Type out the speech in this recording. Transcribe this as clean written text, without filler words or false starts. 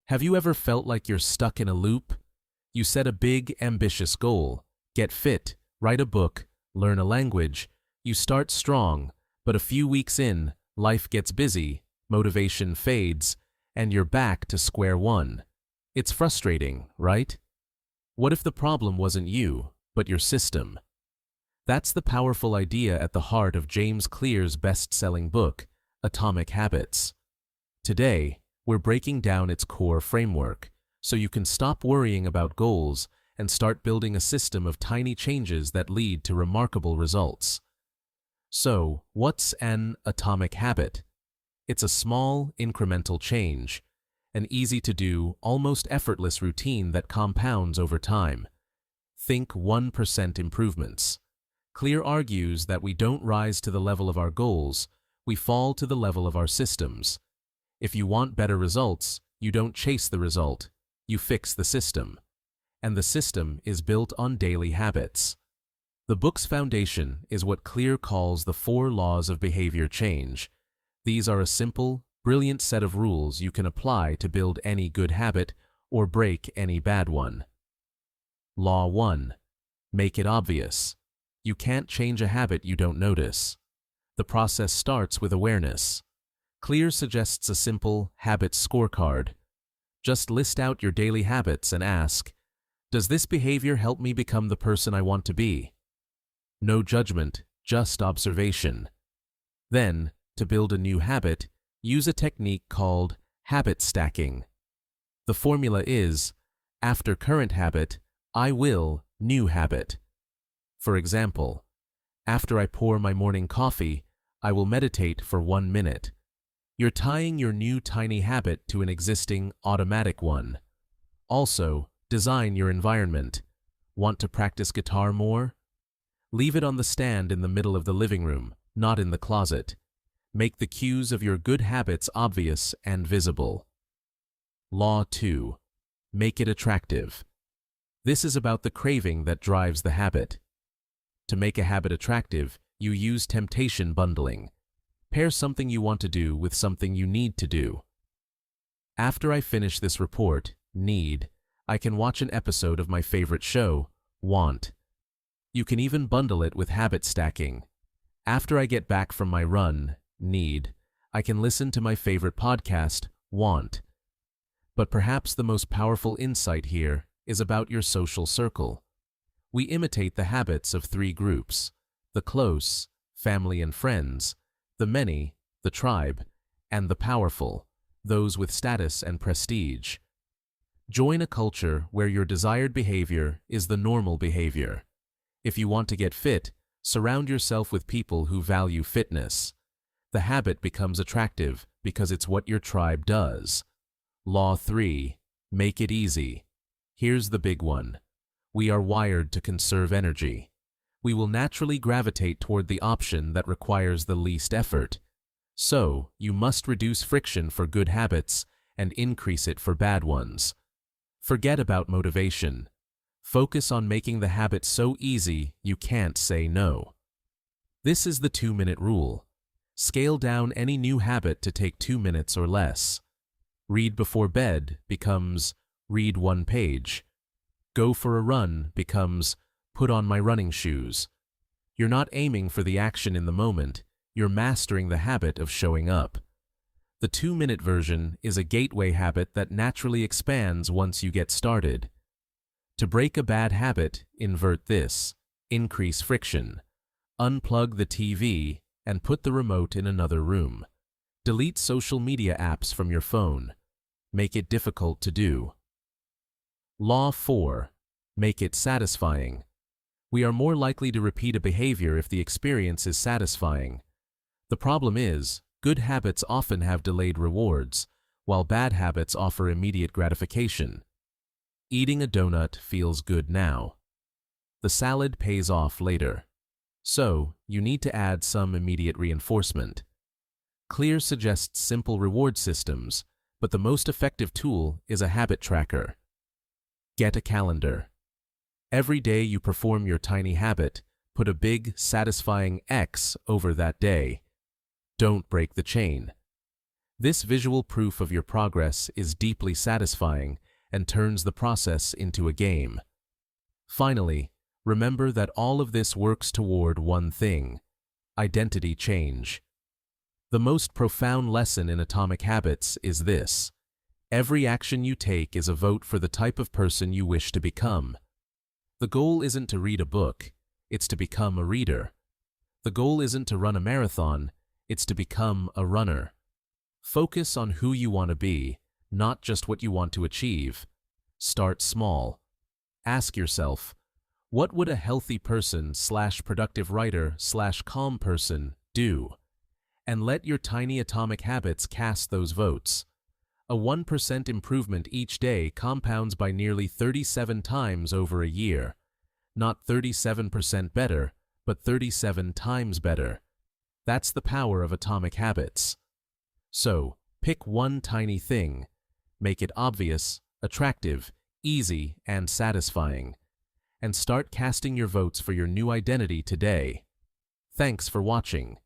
Have you ever felt like you're stuck in a loop? You set a big, ambitious goal, get fit, write a book, learn a language. You start strong, but a few weeks in, life gets busy, motivation fades, and you're back to square one. It's frustrating, right? What if the problem wasn't you, but your system? That's the powerful idea at the heart of James Clear's best-selling book, Atomic Habits. Today, we're breaking down its core framework, so you can stop worrying about goals and start building a system of tiny changes that lead to remarkable results. So, what's an atomic habit? It's a small, incremental change, an easy-to-do, almost effortless routine that compounds over time. Think 1% improvements. Clear argues that we don't rise to the level of our goals, we fall to the level of our systems. If you want better results, you don't chase the result, you fix the system. And the system is built on daily habits. The book's foundation is what Clear calls the 4 laws of behavior change. These are a simple, brilliant set of rules you can apply to build any good habit or break any bad one. Law 1. Make it obvious. You can't change a habit you don't notice. The process starts with awareness. Clear suggests a simple habit scorecard. Just list out your daily habits and ask, does this behavior help me become the person I want to be? No judgment, just observation. Then, to build a new habit, use a technique called habit stacking. The formula is, after current habit, I will new habit. For example, after I pour my morning coffee, I will meditate for 1 minute. You're tying your new tiny habit to an existing automatic one. Also, design your environment. Want to practice guitar more? Leave it on the stand in the middle of the living room, not in the closet. Make the cues of your good habits obvious and visible. Law 2. Make it attractive. This is about the craving that drives the habit. To make a habit attractive, you use temptation bundling. Pair something you want to do with something you need to do. After I finish this report, I can watch an episode of my favorite show, want. You can even bundle it with habit stacking. After I get back from my run, I can listen to my favorite podcast, want. But perhaps the most powerful insight here is about your social circle. We imitate the habits of 3 groups: the close, family and friends; the many, the tribe; and the powerful, those with status and prestige. Join a culture where your desired behavior is the normal behavior. If you want to get fit, surround yourself with people who value fitness. The habit becomes attractive because it's what your tribe does. Law 3. Make it easy. Here's the big one. We are wired to conserve energy. We will naturally gravitate toward the option that requires the least effort. So, you must reduce friction for good habits and increase it for bad ones. Forget about motivation. Focus on making the habit so easy you can't say no. This is the 2-minute rule. Scale down any new habit to take 2 minutes or less. Read before bed becomes read 1 page. Go for a run becomes put on my running shoes. You're not aiming for the action in the moment, you're mastering the habit of showing up. The 2-minute version is a gateway habit that naturally expands once you get started. To break a bad habit, invert this. Increase friction. Unplug the TV and put the remote in another room. Delete social media apps from your phone. Make it difficult to do. Law 4. Make it satisfying. We are more likely to repeat a behavior if the experience is satisfying. The problem is, good habits often have delayed rewards, while bad habits offer immediate gratification. Eating a donut feels good now. The salad pays off later. So, you need to add some immediate reinforcement. Clear suggests simple reward systems, but the most effective tool is a habit tracker. Get a calendar. Every day you perform your tiny habit, put a big, satisfying X over that day. Don't break the chain. This visual proof of your progress is deeply satisfying and turns the process into a game. Finally, remember that all of this works toward one thing: identity change. The most profound lesson in Atomic Habits is this: every action you take is a vote for the type of person you wish to become. The goal isn't to read a book, it's to become a reader. The goal isn't to run a marathon, it's to become a runner. Focus on who you want to be, not just what you want to achieve. Start small. Ask yourself, what would a healthy person/productive writer/calm person do? And let your tiny atomic habits cast those votes. A 1% improvement each day compounds by nearly 37 times over a year. Not 37% better, but 37 times better. That's the power of atomic habits. So, pick one tiny thing. Make it obvious, attractive, easy, and satisfying. And start casting your votes for your new identity today. Thanks for watching.